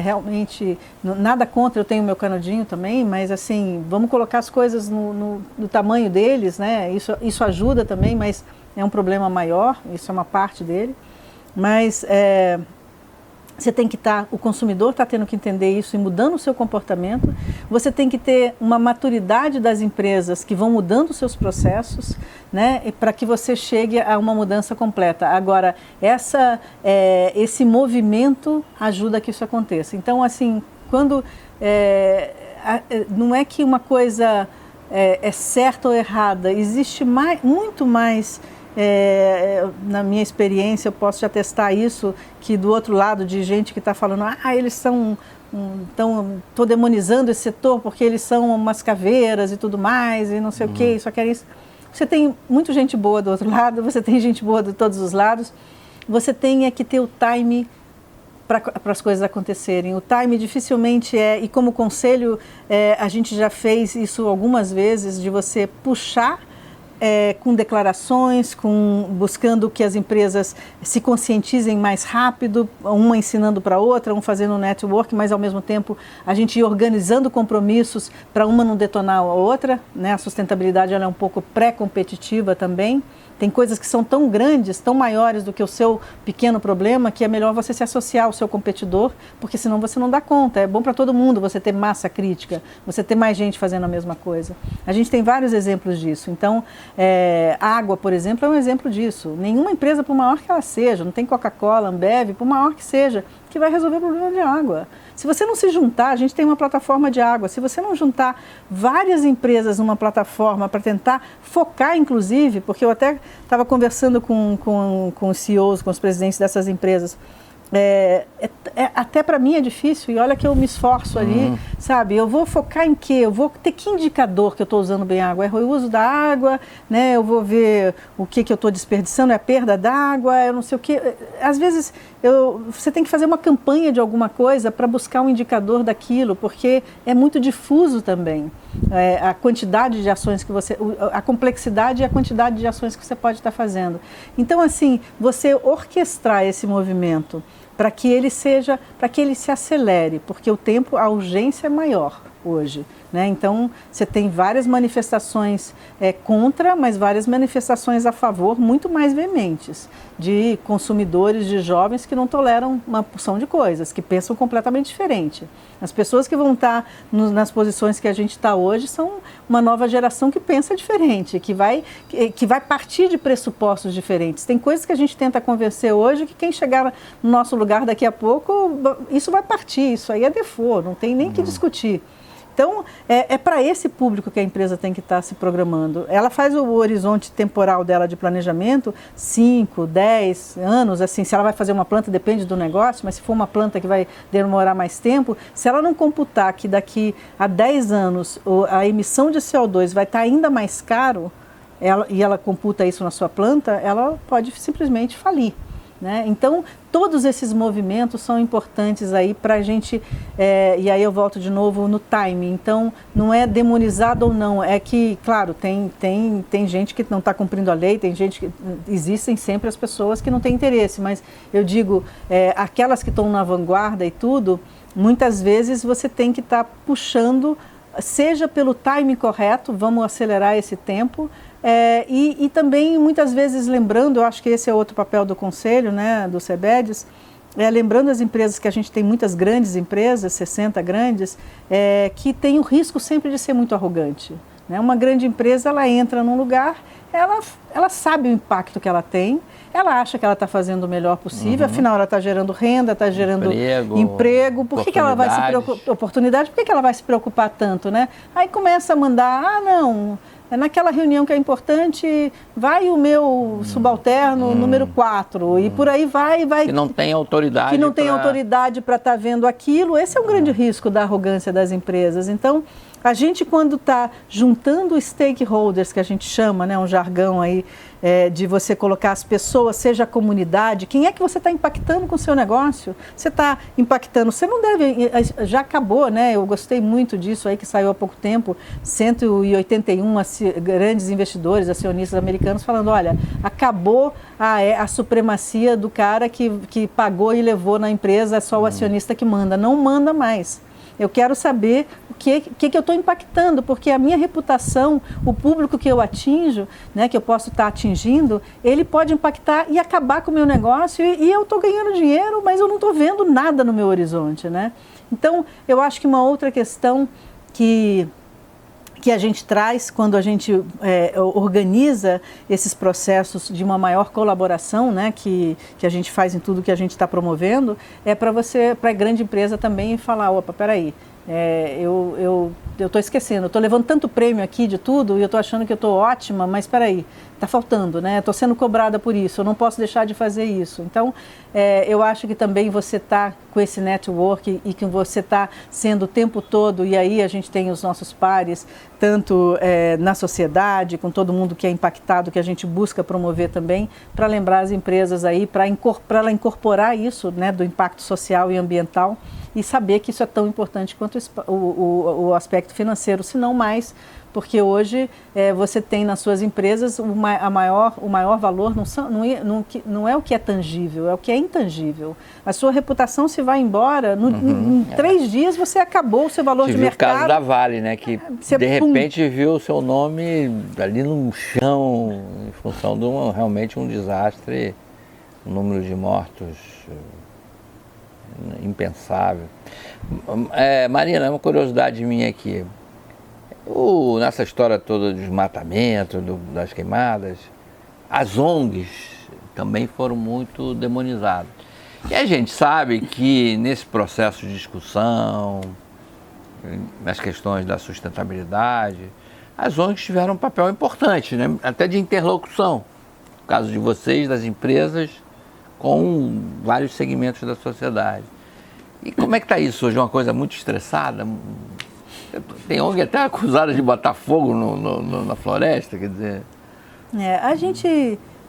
realmente, nada contra, eu tenho meu canudinho também, mas assim, vamos colocar as coisas no tamanho deles, né? Isso ajuda também, mas é um problema maior, isso é uma parte dele, mas você tem que o consumidor está tendo que entender isso e mudando o seu comportamento. Você tem que ter uma maturidade das empresas que vão mudando os seus processos, né, para que você chegue a uma mudança completa. Agora, esse movimento ajuda a que isso aconteça. Então, assim, quando não é que uma coisa é certa ou errada, existe muito mais. Na minha experiência, eu posso te atestar isso, que do outro lado de gente que está falando, eles são, estou demonizando esse setor porque eles são umas caveiras e tudo mais, e não sei o que, só querem isso. Você tem muita gente boa do outro lado, você tem gente boa de todos os lados, você tem que ter o time para as coisas acontecerem. O time dificilmente e como conselho, a gente já fez isso algumas vezes, de você puxar com declarações, buscando que as empresas se conscientizem mais rápido, uma ensinando para a outra, um fazendo network, mas ao mesmo tempo a gente ir organizando compromissos para uma não detonar a outra, né? A sustentabilidade ela é um pouco pré-competitiva também. Tem coisas que são tão grandes, tão maiores do que o seu pequeno problema, que é melhor você se associar ao seu competidor, porque senão você não dá conta. É bom para todo mundo você ter massa crítica, você ter mais gente fazendo a mesma coisa. A gente tem vários exemplos disso. Então, a água, por exemplo, é um exemplo disso. Nenhuma empresa, por maior que ela seja, não tem Coca-Cola, Ambev, por maior que seja, que vai resolver o problema de água. Se você não se juntar, a gente tem uma plataforma de água, se você não juntar várias empresas numa plataforma para tentar focar, inclusive, porque eu até estava conversando com os CEOs, com os presidentes dessas empresas, até para mim é difícil, e olha que eu me esforço ali, sabe? Eu vou focar em quê? Eu vou ter que indicador que eu estou usando bem a água? É o uso da água, né? Eu vou ver o que eu estou desperdiçando, é a perda d'água, eu não sei o quê. Às vezes você tem que fazer uma campanha de alguma coisa para buscar um indicador daquilo, porque é muito difuso também. A quantidade de ações a complexidade e a quantidade de ações que você pode estar fazendo. Então, assim, você orquestrar esse movimento para que ele se acelere, porque a urgência é maior hoje, né? Então, você tem várias manifestações contra, mas várias manifestações a favor, muito mais veementes, de consumidores, de jovens que não toleram uma porção de coisas, que pensam completamente diferente. As pessoas que vão estar nas posições que a gente está hoje são uma nova geração que pensa diferente, que vai partir de pressupostos diferentes. Tem coisas que a gente tenta convencer hoje que quem chegar no nosso lugar daqui a pouco, isso vai partir, isso aí é default, não tem nem que discutir. Então, é para esse público que a empresa tem que estar se programando. Ela faz o horizonte temporal dela de planejamento, 5, 10 anos, assim, se ela vai fazer uma planta, depende do negócio, mas se for uma planta que vai demorar mais tempo, se ela não computar que daqui a 10 anos a emissão de CO2 vai estar ainda mais caro, e ela computa isso na sua planta, ela pode simplesmente falir, né? Então, todos esses movimentos são importantes aí para a gente, e aí eu volto de novo no timing. Então, não é demonizado ou não, é que, claro, tem gente que não está cumprindo a lei, existem sempre as pessoas que não têm interesse, mas eu digo, aquelas que estão na vanguarda e tudo, muitas vezes você tem que estar puxando, seja pelo timing correto, vamos acelerar esse tempo, e também muitas vezes lembrando, eu acho que esse é outro papel do conselho, né, do CEBEDES, lembrando as empresas que a gente tem muitas grandes empresas, 60 grandes, que tem o risco sempre de ser muito arrogante, né? Uma grande empresa, ela entra num lugar, ela sabe o impacto que ela tem, ela acha que ela está fazendo o melhor possível, afinal ela está gerando renda, está gerando emprego, por que ela vai se preocupar, oportunidade, por que ela vai se preocupar tanto, né? Aí começa a mandar, não, naquela reunião que é importante, vai o meu subalterno número 4, e por aí vai. Que não tem autoridade. Que não tem autoridade para estar vendo aquilo. Esse é um grande risco da arrogância das empresas. Então, a gente, quando está juntando stakeholders, que a gente chama, né, um jargão aí, de você colocar as pessoas, seja a comunidade, quem é que você está impactando com o seu negócio? Você está impactando, você não deve, já acabou, né? Eu gostei muito disso aí, que saiu há pouco tempo, 181 grandes investidores, acionistas americanos, falando, olha, acabou a supremacia do cara que pagou e levou na empresa, é só o acionista que manda, não manda mais. Eu quero saber o que eu estou impactando, porque a minha reputação, o público que eu atinjo, né, que eu posso estar atingindo, ele pode impactar e acabar com o meu negócio e eu estou ganhando dinheiro, mas eu não estou vendo nada no meu horizonte, né? Então, eu acho que uma outra questão que a gente traz quando a gente organiza esses processos de uma maior colaboração, né, que a gente faz em tudo que a gente está promovendo, é para a grande empresa também falar, opa, peraí, eu estou esquecendo, eu estou levando tanto prêmio aqui de tudo e eu estou achando que eu estou ótima, mas peraí, está faltando, né? Estou sendo cobrada por isso, eu não posso deixar de fazer isso. Então, eu acho que também você está com esse network e que você está sendo o tempo todo, e aí a gente tem os nossos pares, tanto na sociedade, com todo mundo que é impactado, que a gente busca promover também, para lembrar as empresas aí, para ela incorporar isso, né, do impacto social e ambiental, e saber que isso é tão importante quanto o aspecto financeiro, se não mais, porque hoje você tem nas suas empresas o maior valor não é o que é tangível, é o que é intangível. A sua reputação se vai embora, em 3 dias você acabou o seu valor de mercado. O caso da Vale, né, que de repente viu o seu nome ali no chão, em função de realmente um desastre, um número de mortos impensável. Marina, uma curiosidade minha aqui. Nessa história toda do desmatamento, das queimadas, as ONGs também foram muito demonizadas. E a gente sabe que nesse processo de discussão, nas questões da sustentabilidade, as ONGs tiveram um papel importante, né? Até de interlocução, no caso de vocês, das empresas, com vários segmentos da sociedade. E como é que está isso hoje? Uma coisa muito estressada? Tem ONG até acusada de botar fogo na floresta, quer dizer...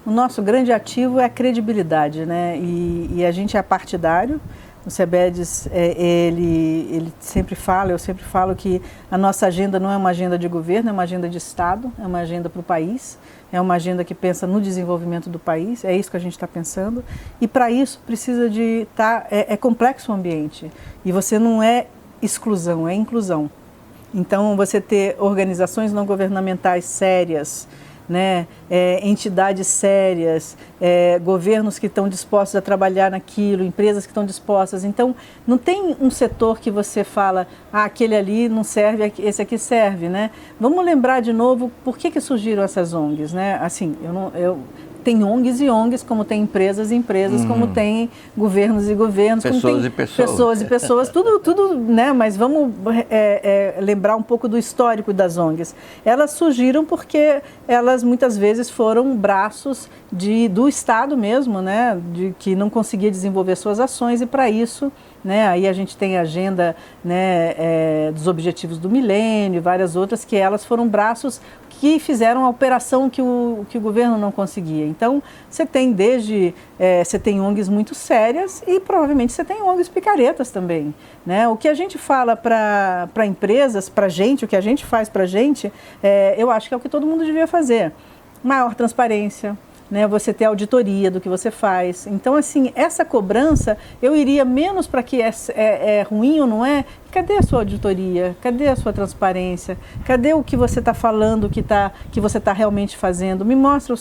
O nosso grande ativo é a credibilidade, né? E a gente é partidário. O CEBEDES, ele sempre fala, eu sempre falo que a nossa agenda não é uma agenda de governo, é uma agenda de Estado, é uma agenda para o país, é uma agenda que pensa no desenvolvimento do país, é isso que a gente está pensando. E para isso precisa de estar... É complexo o ambiente. E você não é exclusão, é inclusão. Então, você ter organizações não governamentais sérias, né, entidades sérias, governos que estão dispostos a trabalhar naquilo, empresas que estão dispostas. Então, não tem um setor que você fala, aquele ali não serve, esse aqui serve, né? Vamos lembrar de novo por que surgiram essas ONGs, né? Assim, tem ONGs e ONGs, como tem empresas e empresas, como tem governos e governos, pessoas como tem e pessoas. Pessoas e pessoas, tudo, né? Mas vamos lembrar um pouco do histórico das ONGs. Elas surgiram porque elas muitas vezes foram braços do Estado mesmo, né? Que não conseguia desenvolver suas ações, e para isso, né? Aí a gente tem a agenda, né, dos Objetivos do Milênio, várias outras, que elas foram braços que fizeram a operação que o governo não conseguia. Então, você tem você tem ONGs muito sérias e provavelmente você tem ONGs picaretas também, né? O que a gente fala para empresas, para gente, o que a gente faz para gente, eu acho que é o que todo mundo devia fazer. Maior transparência, né? Você ter auditoria do que você faz. Então, assim, essa cobrança, eu iria menos para que é ruim ou não é. Cadê a sua auditoria? Cadê a sua transparência? Cadê o que você está falando, que você está realmente fazendo? Me mostra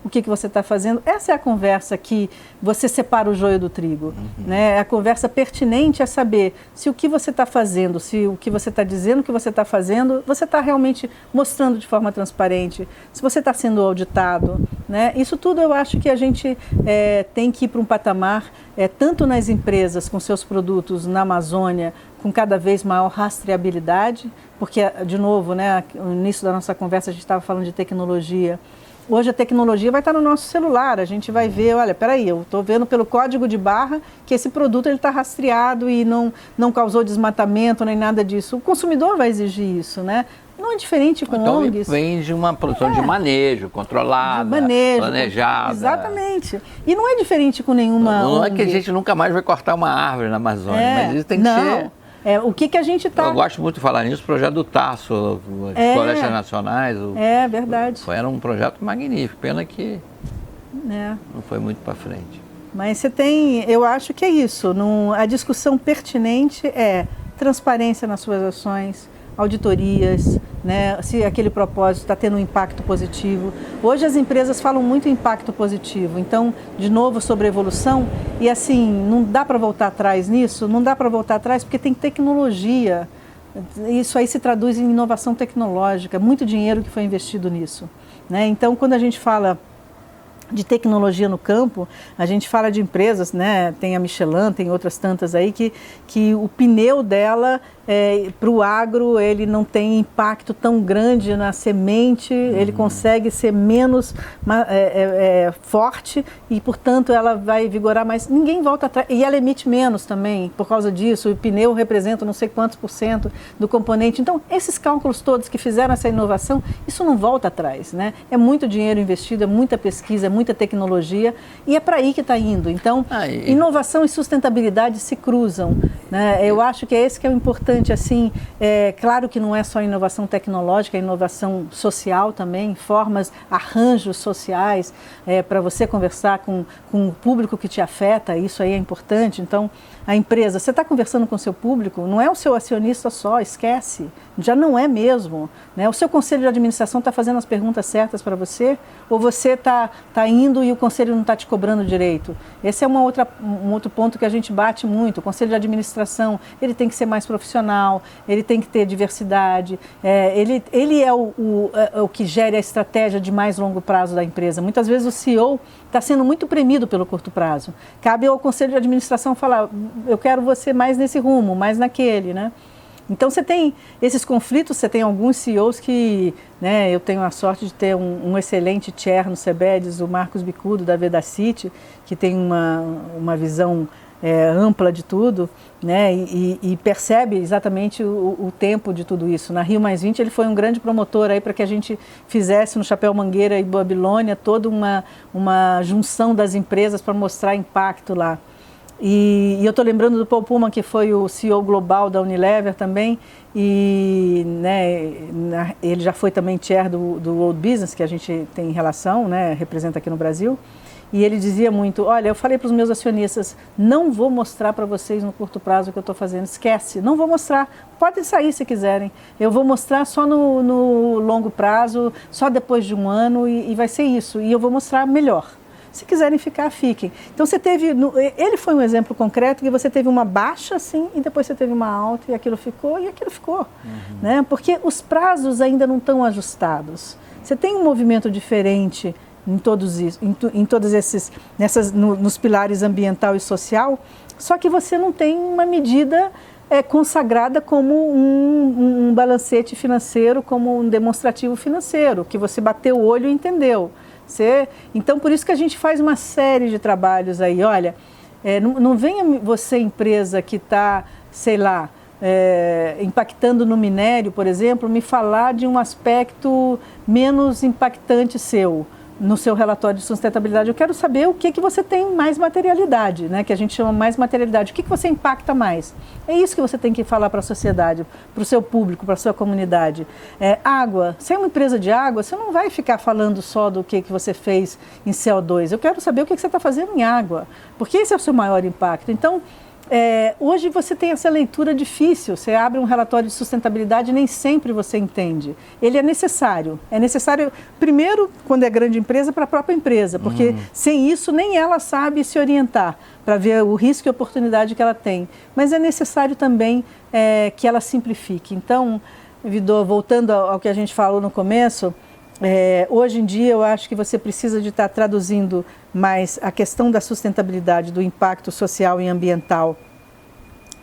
o que você está fazendo. Essa é a conversa que você separa o joio do trigo. Né? A conversa pertinente é saber se o que você está fazendo, se o que você está dizendo que você está fazendo, você está realmente mostrando de forma transparente, se você está sendo auditado. Né? Isso isso tudo eu acho que a gente tem que ir para um patamar, tanto nas empresas com seus produtos na Amazônia, com cada vez maior rastreabilidade, porque, de novo, né, no início da nossa conversa a gente estava falando de tecnologia. Hoje a tecnologia vai estar no nosso celular, a gente vai ver, olha, peraí, eu estou vendo pelo código de barra que esse produto está rastreado e não causou desmatamento nem nada disso. O consumidor vai exigir isso, né? Não é diferente com então, ONGs. Vem de uma produção de manejo, controlada, planejada. Exatamente. E não é diferente com nenhuma Não ONG. é que a gente nunca mais vai cortar uma árvore na Amazônia, mas isso tem que ser... o que a gente está... Eu gosto muito de falar nisso, o projeto do Tasso, as Florestas Nacionais. É verdade. Era um projeto magnífico, pena que não foi muito para frente. Mas você tem, eu acho que é isso, a discussão pertinente é transparência nas suas ações, auditorias, né, se aquele propósito está tendo um impacto positivo. Hoje as empresas falam muito em impacto positivo, então, de novo, sobre evolução, e assim, não dá para voltar atrás nisso, não dá para voltar atrás porque tem tecnologia, isso aí se traduz em inovação tecnológica, muito dinheiro que foi investido nisso, né? Então, quando a gente fala de tecnologia no campo, a gente fala de empresas, né? Tem a Michelin, tem outras tantas aí, que o pneu dela, para o agro, ele não tem impacto tão grande na semente, ele consegue ser menos forte e, portanto, ela vai vigorar mais. Ninguém volta atrás. E ela emite menos também, por causa disso. O pneu representa não sei quantos % do componente. Então, esses cálculos todos que fizeram essa inovação, isso não volta atrás, né? É muito dinheiro investido, é muita pesquisa, é muita tecnologia e é para aí que está indo. Então, inovação e sustentabilidade se cruzam, né? Eu acho que é esse que é o importante. Assim, claro que não é só inovação tecnológica, é inovação social também, formas, arranjos sociais para você conversar com o público que te afeta, isso aí é importante. Então, a empresa, você está conversando com o seu público, não é o seu acionista só, esquece, já não é mesmo, né? O seu conselho de administração está fazendo as perguntas certas para você ou você está indo e o conselho não está te cobrando direito? Esse é um outro ponto que a gente bate muito. O conselho de administração, ele tem que ser mais profissional, ele tem que ter diversidade, ele é o que gere a estratégia de mais longo prazo da empresa. Muitas vezes o CEO está sendo muito premido pelo curto prazo. Cabe ao conselho de administração falar, eu quero você mais nesse rumo, mais naquele, né? Então você tem esses conflitos, você tem alguns CEOs que, né, eu tenho a sorte de ter um excelente chair no CEBEDES, o Marcos Bicudo da Vedacity, que tem uma visão ampla de tudo, né, e percebe exatamente o tempo de tudo isso. Na Rio+20 ele foi um grande promotor aí para que a gente fizesse no Chapéu Mangueira e Babilônia toda uma junção das empresas para mostrar impacto lá. E eu estou lembrando do Paul Pullman, que foi o CEO global da Unilever também, e né, ele já foi também chair do World Business, que a gente tem relação, né, representa aqui no Brasil, e ele dizia muito, olha, eu falei para os meus acionistas, não vou mostrar para vocês no curto prazo o que eu estou fazendo, esquece, não vou mostrar, podem sair se quiserem, eu vou mostrar só no longo prazo, só depois de um ano, e vai ser isso, e eu vou mostrar melhor. Se quiserem ficar, fiquem. Então você teve, ele foi um exemplo concreto que você teve uma baixa assim e depois você teve uma alta e aquilo ficou, né? Porque os prazos ainda não estão ajustados. Você tem um movimento diferente em todos esses, nos pilares ambiental e social, só que você não tem uma medida consagrada como um balancete financeiro, como um demonstrativo financeiro, que você bateu o olho e entendeu. Então, por isso que a gente faz uma série de trabalhos aí. Olha, não venha você, empresa que está, sei lá, impactando no minério, por exemplo, me falar de um aspecto menos impactante seu, no seu relatório de sustentabilidade. Eu quero saber o que você tem mais materialidade, né? Que a gente chama mais materialidade. O que você impacta mais? É isso que você tem que falar para a sociedade, para o seu público, para a sua comunidade. Água. Se é uma empresa de água, você não vai ficar falando só do que você fez em CO2. Eu quero saber o que você está fazendo em água, porque esse é o seu maior impacto. Então, hoje você tem essa leitura difícil, você abre um relatório de sustentabilidade e nem sempre você entende. Ele é necessário primeiro, quando é grande empresa, para a própria empresa, porque sem isso nem ela sabe se orientar para ver o risco e oportunidade que ela tem. Mas é necessário também que ela simplifique. Então, Vidor, voltando ao que a gente falou no começo, Hoje em dia eu acho que você precisa de estar traduzindo mais a questão da sustentabilidade, do impacto social e ambiental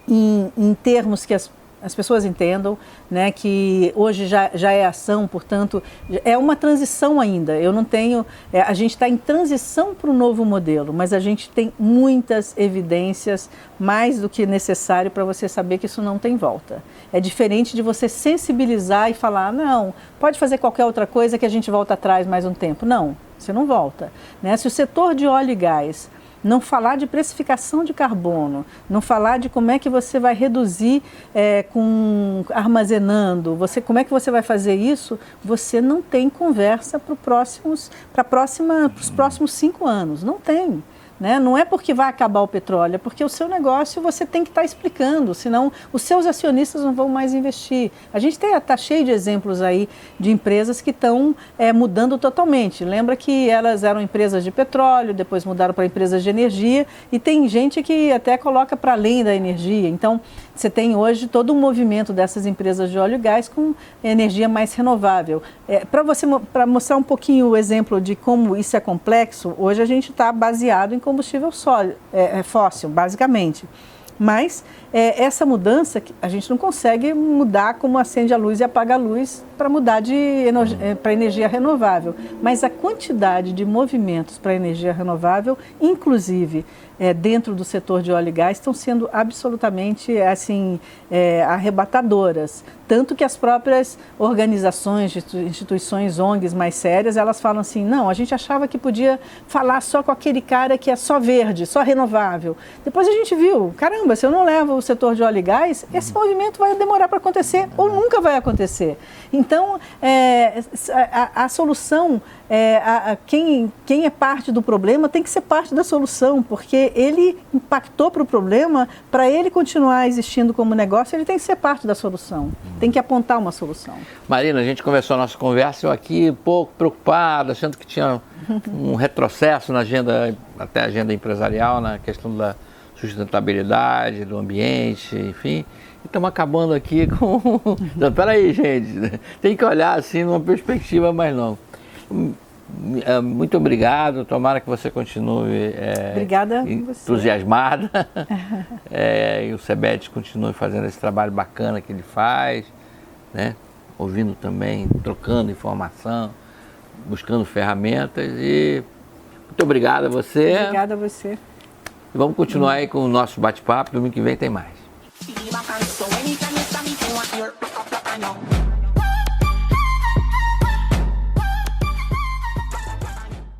em termos que as pessoas entendam, né, que hoje já é ação, portanto, é uma transição ainda. Eu não tenho, a gente está em transição para um novo modelo, mas a gente tem muitas evidências, mais do que necessário para você saber que isso não tem volta. É diferente de você sensibilizar e falar, não, pode fazer qualquer outra coisa que a gente volta atrás mais um tempo. Não, você não volta, né? Se o setor de óleo e gás não falar de precificação de carbono, não falar de como é que você vai reduzir armazenando, como é que você vai fazer isso, você não tem conversa para os próximos 5 anos, não tem. Né? Não é porque vai acabar o petróleo, é porque o seu negócio você tem que estar explicando, senão os seus acionistas não vão mais investir. A gente está cheio de exemplos aí de empresas que estão mudando totalmente. Lembra que elas eram empresas de petróleo, depois mudaram para empresas de energia, e tem gente que até coloca para além da energia. Então, você tem hoje todo um movimento dessas empresas de óleo e gás com energia mais renovável. Para mostrar um pouquinho o exemplo de como isso é complexo, hoje a gente está baseado em combustível fóssil, basicamente. Mas essa mudança, a gente não consegue mudar como acende a luz e apaga a luz para mudar para energia renovável. Mas a quantidade de movimentos para energia renovável, inclusive dentro do setor de óleo e gás, estão sendo absolutamente assim, arrebatadoras. Tanto que as próprias organizações, instituições, ONGs mais sérias, elas falam assim, não, a gente achava que podia falar só com aquele cara que é só verde, só renovável. Depois a gente viu, caramba, se eu não levo o setor de óleo e gás, esse movimento vai demorar para acontecer ou nunca vai acontecer. Então, a solução, quem é parte do problema tem que ser parte da solução, porque ele impactou para o problema, para ele continuar existindo como negócio, ele tem que ser parte da solução, tem que apontar uma solução. Marina, a gente começou a nossa conversa, eu aqui um pouco preocupado, achando que tinha um retrocesso na agenda, até a agenda empresarial, na questão da sustentabilidade, do ambiente, enfim. E estamos acabando aqui com... Não, peraí, gente, tem que olhar assim numa perspectiva mais longa. Muito obrigado, tomara que você continue entusiasmada e o CEBET continue fazendo esse trabalho bacana que ele faz, né? Ouvindo também, trocando informação, buscando ferramentas e muito obrigado a você. Obrigada a você. E vamos continuar aí com o nosso bate-papo, domingo que vem tem mais.